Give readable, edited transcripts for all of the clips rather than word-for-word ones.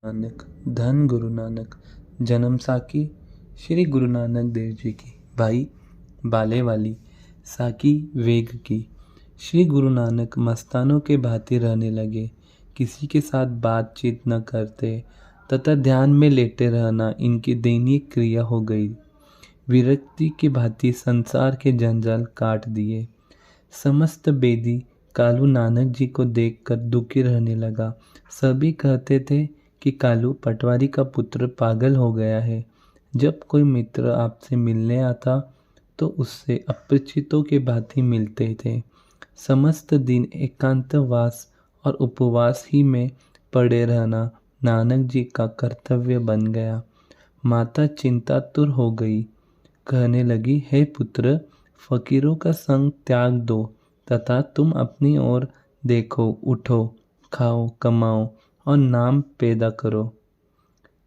नानक धन गुरु नानक जन्म साकी श्री गुरु नानक देव जी की भाई बाले वाली साकी वेग की। श्री गुरु नानक मस्तानों के भांति रहने लगे, किसी के साथ बातचीत न करते तथा ध्यान में लेटे रहना इनकी दैनिक क्रिया हो गई। विरक्ति की भांति संसार के जंजाल काट दिए। समस्त बेदी कालू नानक जी को देखकर दुखी रहने लगा। सभी कहते थे कि कालू पटवारी का पुत्र पागल हो गया है। जब कोई मित्र आपसे मिलने आता तो उससे अपरिचितों के भांति मिलते थे। समस्त दिन एकांतवास और उपवास ही में पड़े रहना नानक जी का कर्तव्य बन गया। माता चिंतातुर हो गई, कहने लगी, हे पुत्र, फकीरों का संग त्याग दो तथा तुम अपनी ओर देखो, उठो, खाओ, कमाओ और नाम पैदा करो।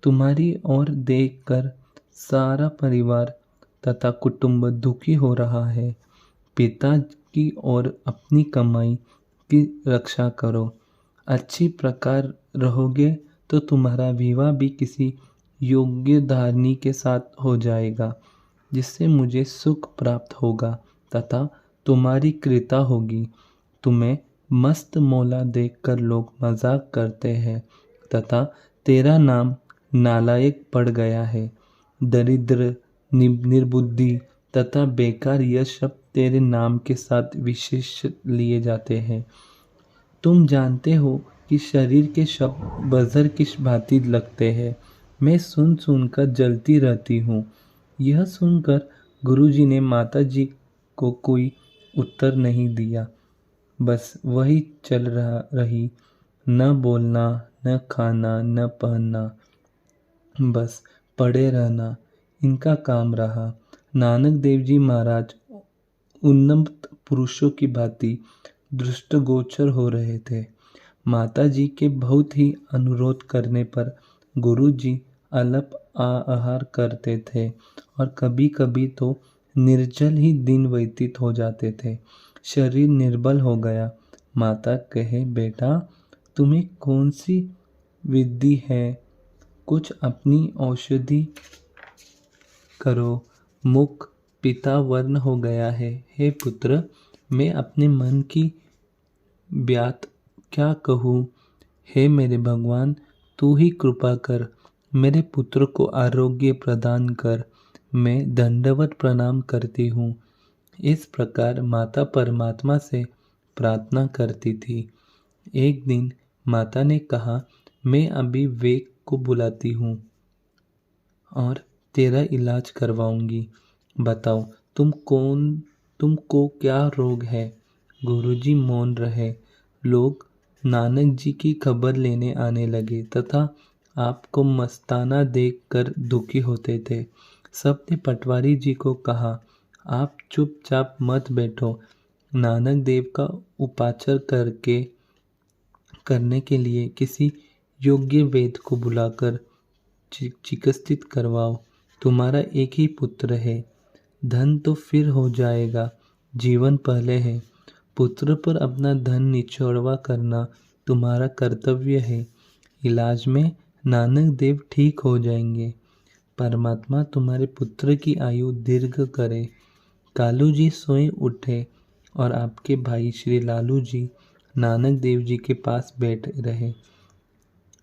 तुम्हारी ओर देखकर सारा परिवार तथा कुटुंब दुखी हो रहा है। पिता की ओर अपनी कमाई की रक्षा करो। अच्छी प्रकार रहोगे तो तुम्हारा विवाह भी किसी योग्य धारनी के साथ हो जाएगा, जिससे मुझे सुख प्राप्त होगा तथा तुम्हारी कृपा होगी। तुम्हें मस्त मौला देखकर लोग मजाक करते हैं तथा तेरा नाम नालायक पड़ गया है। दरिद्र, निर्बुद्धि तथा बेकार यह शब्द तेरे नाम के साथ विशेष लिए जाते हैं। तुम जानते हो कि शरीर के शब्द बजर की भांति लगते हैं। मैं सुन सुनकर जलती रहती हूँ। यह सुनकर गुरुजी ने माता जी को कोई उत्तर नहीं दिया, बस वही चल रही। न बोलना, न खाना, न पहनना, बस पड़े रहना इनका काम रहा। नानक देव जी महाराज उन्नत पुरुषों की भांति दृष्टिगोचर हो रहे थे। माता जी के बहुत ही अनुरोध करने पर गुरु जी अल्प आहार करते थे और कभी कभी तो निर्जल ही दिन व्यतीत हो जाते थे। शरीर निर्बल हो गया। माता कहे, बेटा, तुम्हें कौन सी विधि है, कुछ अपनी औषधि करो। मुख पीता वर्ण हो गया है। हे पुत्र, मैं अपने मन की बात क्या कहूँ। हे मेरे भगवान, तू ही कृपा कर, मेरे पुत्र को आरोग्य प्रदान कर। मैं दंडवत प्रणाम करती हूँ। इस प्रकार माता परमात्मा से प्रार्थना करती थी। एक दिन माता ने कहा, मैं अभी वेग को बुलाती हूँ और तेरा इलाज करवाऊंगी। बताओ, तुमको क्या रोग है। गुरुजी मौन रहे। लोग नानक जी की खबर लेने आने लगे तथा आपको मस्ताना देखकर दुखी होते थे। सबने पटवारी जी को कहा, आप चुपचाप मत बैठो। नानक देव का उपाचार करने के लिए किसी योग्य वैद्य को बुलाकर चिकित्सित करवाओ। तुम्हारा एक ही पुत्र है, धन तो फिर हो जाएगा, जीवन पहले है। पुत्र पर अपना धन निचोड़वा करना तुम्हारा कर्तव्य है। इलाज में नानक देव ठीक हो जाएंगे। परमात्मा तुम्हारे पुत्र की आयु दीर्घ करे। कालू जी स्वयं उठे और आपके भाई श्री लालू जी नानक देव जी के पास बैठ रहे।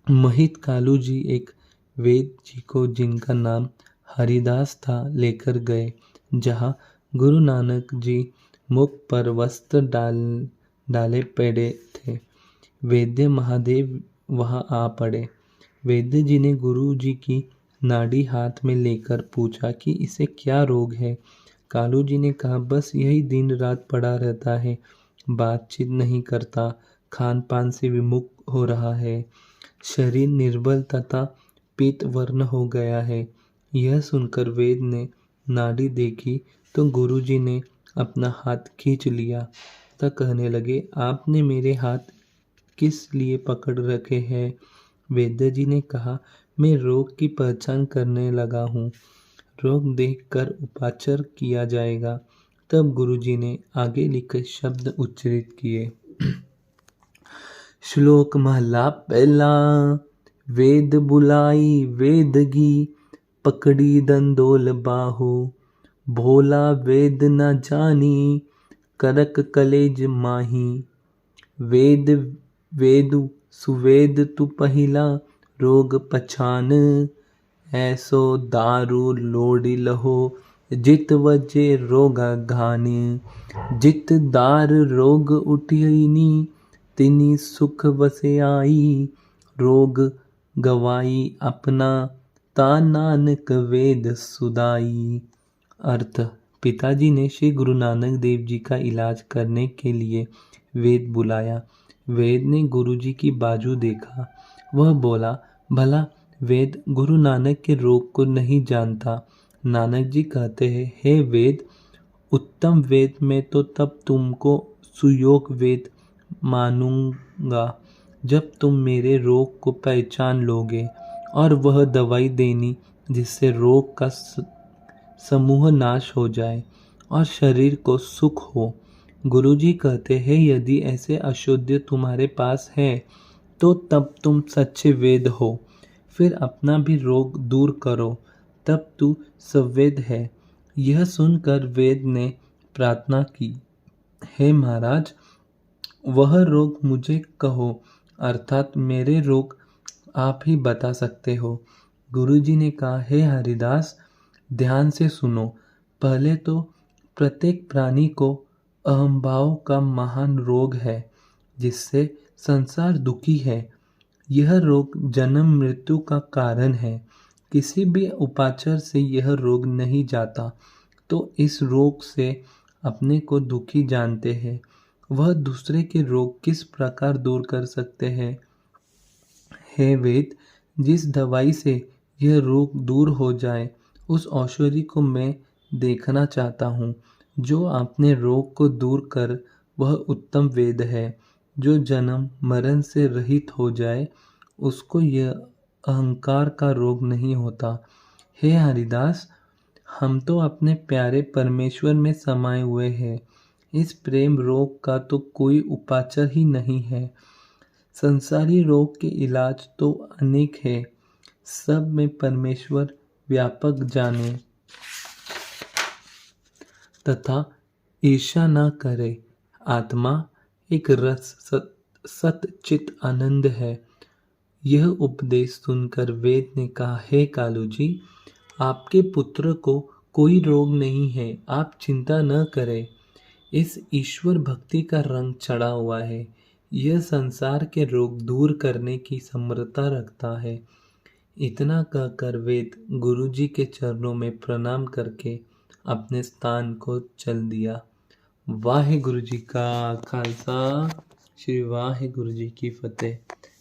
मोहित कालू जी एक वैद्य जी को, जिनका नाम हरिदास था, लेकर गए, जहाँ गुरु नानक जी मुख पर वस्त्र डाले पड़े थे। वैद्य महादेव वहाँ आ पड़े। वैद्य जी ने गुरु जी की नाड़ी हाथ में लेकर पूछा कि इसे क्या रोग है। कालू जी ने कहा, बस यही दिन रात पड़ा रहता है, बातचीत नहीं करता, खान पान से विमुख हो रहा है, शरीर निर्बल तथा पीत वर्ण हो गया है। यह सुनकर वैद्य ने नाड़ी देखी तो गुरुजी ने अपना हाथ खींच लिया तथा कहने लगे, आपने मेरे हाथ किस लिए पकड़ रखे हैं। वैद्य जी ने कहा, मैं रोग की पहचान करने लगा हूँ, रोग देखकर उपचार किया जाएगा। तब गुरुजी ने आगे लिखे शब्द उच्चारित किए। श्लोक महला पहला। वेद बुलाई वेदगी, पकड़ी दंडोल बाहु। भोला वेद न जानी, करक कलेज माही। वेद वेदु सुवेद तु पहिला, रोग पछान। ऐसो दारू लोड़ी लहो, जित वजे रोगा घानी। जित दार रोग उठिनी, तिनी सुख वसे आई। रोग गवाई अपना, ता नानक वेद सुदाई। अर्थ: पिताजी ने श्री गुरु नानक देव जी का इलाज करने के लिए वेद बुलाया। वेद ने गुरुजी की बाजू देखा। वह बोला, भला वेद गुरु नानक के रोग को नहीं जानता। नानक जी कहते हैं, हे वेद, उत्तम वेद में तो तब तुमको सुयोग वेद मानूंगा जब तुम मेरे रोग को पहचान लोगे और वह दवाई देनी जिससे रोग का समूह नाश हो जाए और शरीर को सुख हो। गुरुजी कहते हैं, यदि ऐसे अशुद्ध तुम्हारे पास है तो तब तुम सच्चे वेद हो। फिर अपना भी रोग दूर करो, तब तू सवेद है। यह सुनकर वेद ने प्रार्थना की, हे महाराज, वह रोग मुझे कहो, अर्थात मेरे रोग आप ही बता सकते हो। गुरुजी ने कहा, हे हरिदास, ध्यान से सुनो। पहले तो प्रत्येक प्राणी को अहंभाव का महान रोग है जिससे संसार दुखी है। यह रोग जन्म मृत्यु का कारण है। किसी भी उपाचार से यह रोग नहीं जाता। तो इस रोग से अपने को दुखी जानते हैं, वह दूसरे के रोग किस प्रकार दूर कर सकते हैं। हे वेद, जिस दवाई से यह रोग दूर हो जाए उस औषधि को मैं देखना चाहता हूँ। जो आपने रोग को दूर कर वह उत्तम वेद है। जो जन्म मरण से रहित हो जाए उसको यह अहंकार का रोग नहीं होता। हे हरिदास, हम तो अपने प्यारे परमेश्वर में समाये हुए हैं। इस प्रेम रोग का तो कोई उपाचार ही नहीं है। संसारी रोग के इलाज तो अनेक है, सब में परमेश्वर व्यापक जाने तथा ईर्ष्या न करे। आत्मा एक रस सत चित आनंद है। यह उपदेश सुनकर वेद ने कहा, हे कालू जी, आपके पुत्र को कोई रोग नहीं है, आप चिंता न करें। इस ईश्वर भक्ति का रंग चढ़ा हुआ है। यह संसार के रोग दूर करने की समर्था रखता है। इतना कहकर वेद गुरुजी के चरणों में प्रणाम करके अपने स्थान को चल दिया। वाहेगुरु जी का खालसा, श्री वाहेगुरु जी की फतेह।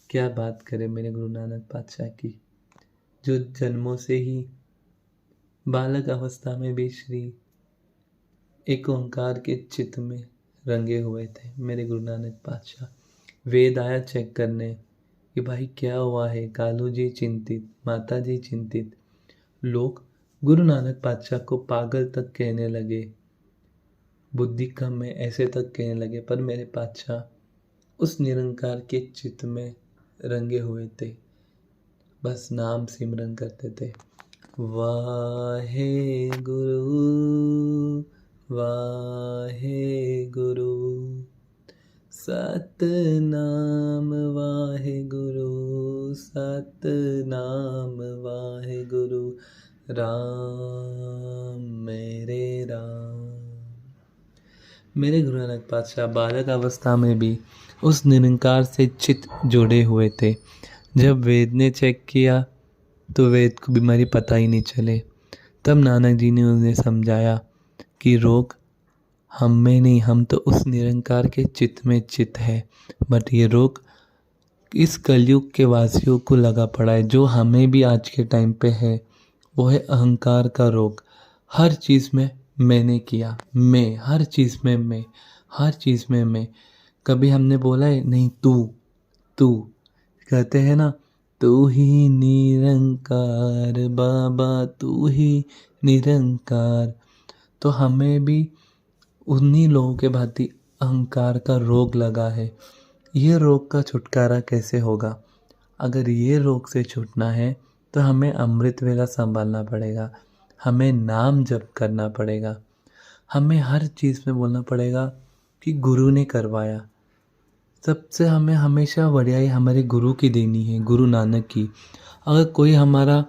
क्या बात करें मेरे गुरु नानक पातशाह की, जो जन्मों से ही बालक अवस्था में भी श्री एक ओंकार के चित्त में रंगे हुए थे मेरे गुरु नानक पातशाह। वेद आया चेक करने कि भाई क्या हुआ है। कालू जी चिंतित, माता जी चिंतित। लोग गुरु नानक पातशाह को पागल तक कहने लगे, बुद्धि कम है ऐसे तक कहने लगे। पर मेरे पातशाह उस निरंकार के चित्त में रंगे हुए थे, बस नाम सिमरन करते थे। वाहे गुरु वाहे गुरु, सतनाम वाहे गुरु, सतनाम वाहे गुरु, राम मेरे राम। मेरे गुरु नानक पातशाह बालक अवस्था में भी उस निरंकार से चित जुड़े हुए थे। जब वेद ने चेक किया तो वेद को बीमारी पता ही नहीं चले। तब नानक जी ने उन्हें समझाया कि रोग हम में नहीं, हम तो उस निरंकार के चित्त में चित्त है। बट ये रोग इस कलयुग के वासियों को लगा पड़ा है, जो हमें भी आज के टाइम पे है। वो है अहंकार का रोग। हर चीज़ में मैंने किया, मैं, हर चीज़ में मैं, हर चीज़ में मैं। कभी हमने बोला है नहीं तू, तू कहते हैं ना, तू ही निरंकार बाबा, तू ही निरंकार। तो हमें भी उन्हीं लोगों के भांति अहंकार का रोग लगा है। यह रोग का छुटकारा कैसे होगा? अगर ये रोग से छूटना है तो हमें अमृत वेला संभालना पड़ेगा, हमें नाम जप करना पड़ेगा, हमें हर चीज़ में बोलना पड़ेगा कि गुरु ने करवाया। सबसे हमें हमेशा बढ़ियाई हमारे गुरु की देनी है, गुरु नानक की। अगर कोई हमारा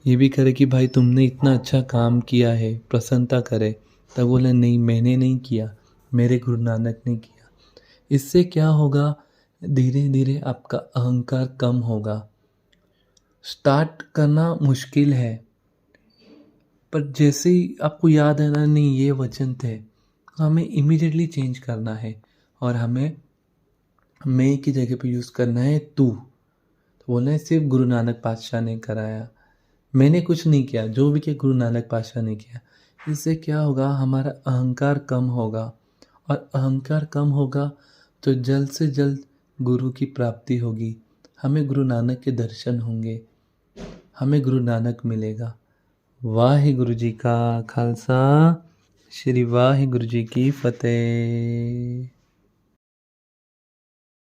ये भी करे कि भाई तुमने इतना अच्छा काम किया है, प्रसन्नता करे, तब बोले नहीं मैंने नहीं किया, मेरे गुरु नानक ने किया। इससे क्या होगा, धीरे धीरे आपका अहंकार कम होगा। स्टार्ट करना मुश्किल है, पर जैसे ही आपको याद है ना नहीं ये वचन थे, तो हमें इमीडिएटली चेंज करना है और हमें मैं की जगह पे यूज़ करना है तू। तो बोलना है सिर्फ गुरु नानक पातशाह ने कराया, मैंने कुछ नहीं किया, जो भी किया गुरु नानक पातशाह ने किया। इससे क्या होगा, हमारा अहंकार कम होगा, और अहंकार कम होगा तो जल्द से जल्द गुरु की प्राप्ति होगी, हमें गुरु नानक के दर्शन होंगे, हमें गुरु नानक मिलेगा। वाहिगुरु जी का खालसा, श्री वाहिगुरु जी की फतेह।